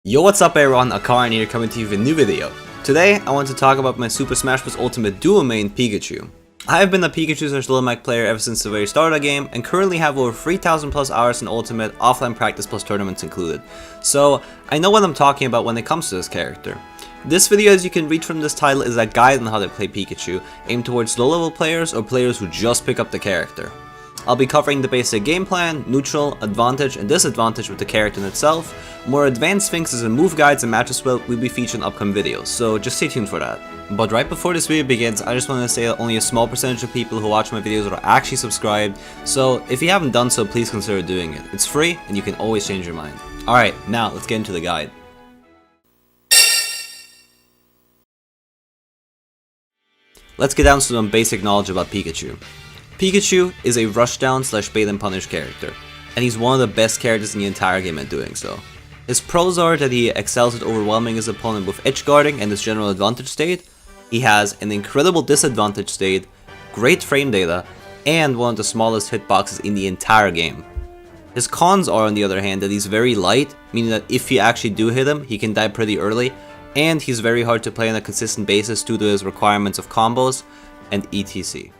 Yo, what's up everyone, Akaraien here coming to you with a new video. Today, I want to talk about my Super Smash Bros. Ultimate duo main, Pikachu. I have been a Pikachu/Little player ever since the very start of the game, and currently have over 3,000 plus hours in Ultimate, offline practice plus tournaments included. So, I know what I'm talking about when it comes to this character. This video, as you can read from this title, is a guide on how to play Pikachu, aimed towards low level players or players who just pick up the character. I'll be covering the basic game plan, neutral, advantage, and disadvantage with the character in itself. More advanced things as in move guides and matches will be featured in upcoming videos, so just stay tuned for that. But right before this video begins, I just want to say that only a small percentage of people who watch my videos are actually subscribed, so if you haven't done so, please consider doing it. It's free, and you can always change your mind. Alright, now let's get into the guide. Let's get down to some basic knowledge about Pikachu. Pikachu is a rushdown / bait and punish character, and he's one of the best characters in the entire game at doing so. His pros are that he excels at overwhelming his opponent with edge guarding and his general advantage state. He has an incredible disadvantage state, great frame data, and one of the smallest hitboxes in the entire game. His cons are, on the other hand, that he's very light, meaning that if you actually do hit him, he can die pretty early, and he's very hard to play on a consistent basis due to his requirements of combos and etc.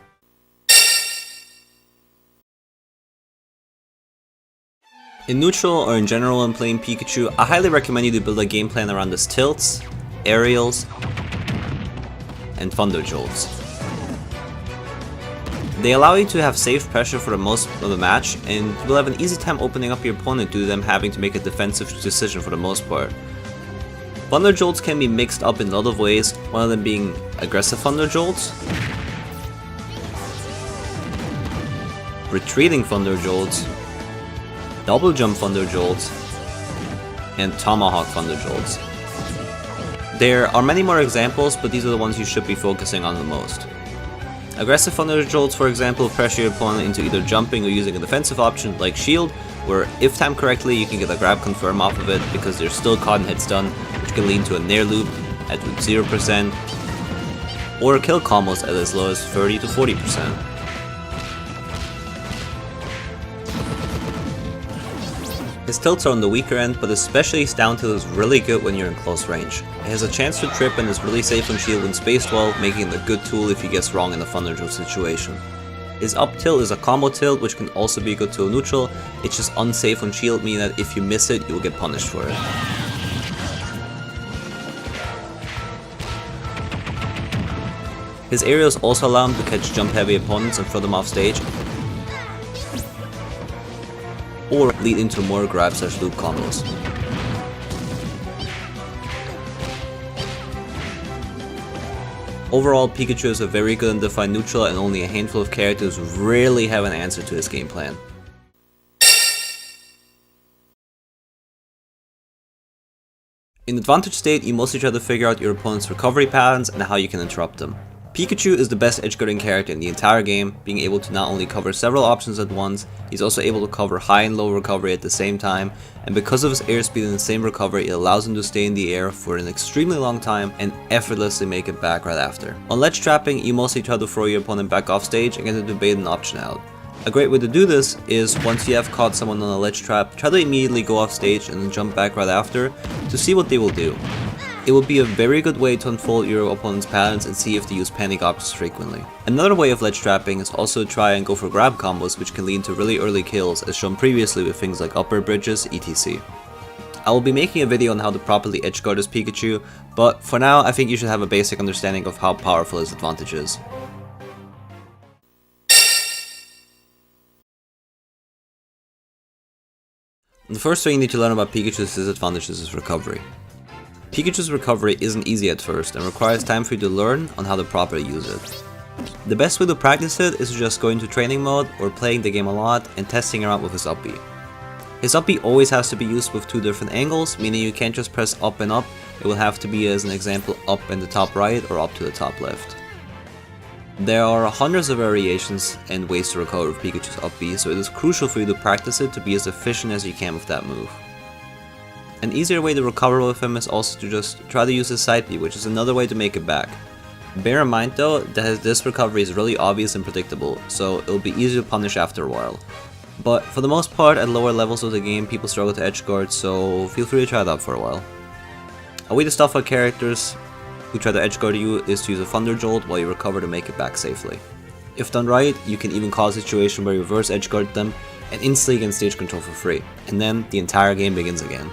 In neutral or in general when playing Pikachu, I highly recommend you to build a game plan around his tilts, aerials, and thunder jolts. They allow you to have safe pressure for the most of the match, and you will have an easy time opening up your opponent due to them having to make a defensive decision for the most part. Thunder jolts can be mixed up in a lot of ways, one of them being aggressive thunder jolts, retreating thunder jolts, double jump thunder jolts, and tomahawk thunder jolts. There are many more examples, but these are the ones you should be focusing on the most. Aggressive thunder jolts, for example, pressure your opponent into either jumping or using a defensive option like shield, where if timed correctly you can get a grab confirm off of it because they're still caught in hit stun, which can lead to a nair loop at 0%, or kill combos at as low as 30 to 40%. His tilts are on the weaker end, but especially his down tilt is really good when you're in close range. It has a chance to trip and is really safe on shield when spaced well, making it a good tool if he gets wrong in a thunder jolt situation. His up tilt is a combo tilt, which can also be a good tool neutral. It's just unsafe on shield, meaning that if you miss it, you will get punished for it. His aerials also allow him to catch jump heavy opponents and throw them off stage, or lead into more grab / loop combos. Overall, Pikachu is a very good and defined neutral, and only a handful of characters really have an answer to his game plan. In advantage state, you mostly try to figure out your opponent's recovery patterns and how you can interrupt them. Pikachu is the best edge guarding character in the entire game, being able to not only cover several options at once, he's also able to cover high and low recovery at the same time, and because of his airspeed and the same recovery, it allows him to stay in the air for an extremely long time and effortlessly make it back right after. On ledge trapping, you mostly try to throw your opponent back off stage and get him to bait an option out. A great way to do this is, once you have caught someone on a ledge trap, try to immediately go off stage and then jump back right after to see what they will do. It will be a very good way to unfold your opponent's patterns and see if they use panic options frequently. Another way of ledge trapping is also try and go for grab combos, which can lead to really early kills, as shown previously with things like upper bridges, etc. I will be making a video on how to properly edge guard his Pikachu, but for now I think you should have a basic understanding of how powerful his advantage is. The first thing you need to learn about Pikachu's disadvantage is his recovery. Pikachu's recovery isn't easy at first and requires time for you to learn on how to properly use it. The best way to practice it is to just go into training mode or playing the game a lot and testing around with his up B. His up B always has to be used with two different angles, meaning you can't just press up and up, it will have to be, as an example, up in the top right or up to the top left. There are hundreds of variations and ways to recover with Pikachu's up B, so it is crucial for you to practice it to be as efficient as you can with that move. An easier way to recover with him is also to just try to use his side B, which is another way to make it back. Bear in mind though that this recovery is really obvious and predictable, so it'll be easy to punish after a while. But for the most part, at lower levels of the game, people struggle to edge guard, so feel free to try it out for a while. A way to stop out characters who try to edgeguard you is to use a Thunder Jolt while you recover to make it back safely. If done right, you can even cause a situation where you reverse edgeguard them and instantly gain stage control for free, and then the entire game begins again.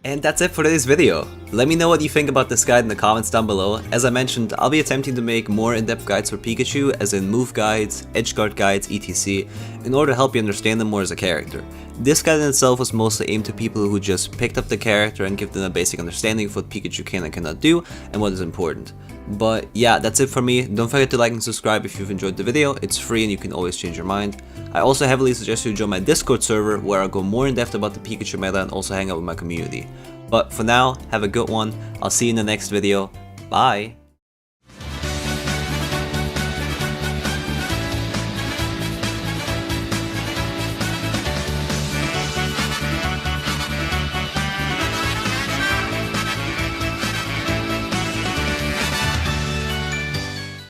And that's it for today's video. Let me know what you think about this guide in the comments down below. As I mentioned, I'll be attempting to make more in-depth guides for Pikachu, as in move guides, edgeguard guides, etc, in order to help you understand them more as a character. This guide in itself was mostly aimed to people who just picked up the character and give them a basic understanding of what Pikachu can and cannot do, and what is important. But yeah, that's it for me. Don't forget to like and subscribe if you've enjoyed the video. It's free and you can always change your mind. I also heavily suggest you join my Discord server, where I'll go more in depth about the Pikachu meta and also hang out with my community. But for now, have a good one. I'll see you in the next video. Bye!